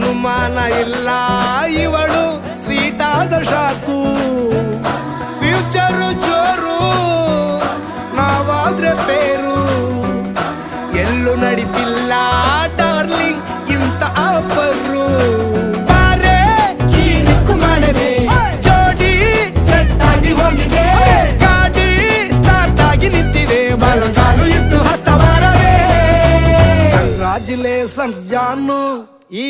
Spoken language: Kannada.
ಅನುಮಾನ ಇಲ್ಲ ಇವಳು ಸ್ವೀಟ್ ಆದ ಶಾಕು ಫ್ಯೂಚರು ಜೋರು ನಾವಾದ್ರೆ ಪೇರು ಎಲ್ಲೂ ನಡೀತಿಲ್ಲ ಡಾರ್ಲಿಂಗ್ ಇಂತ ಆಫರು ಬಾರೆ ಹೀರಿಕ್ಕು ಮಾಡದೆ ಜೋಡಿ ಸೆಟ್ ಆಗಿ ಹೋಗಿದೆ ಗಾಡಿ ಸ್ಟಾರ್ಟ್ ಆಗಿ ನಿಂತಿದೆ ಬಲಗಾಲು ಇಟ್ಟು ಹತ್ತ ಬಾರದೆ ಕಂಗ್ರಾಚುಲೇಷನ್ಸ್ ಜಾನು ಈ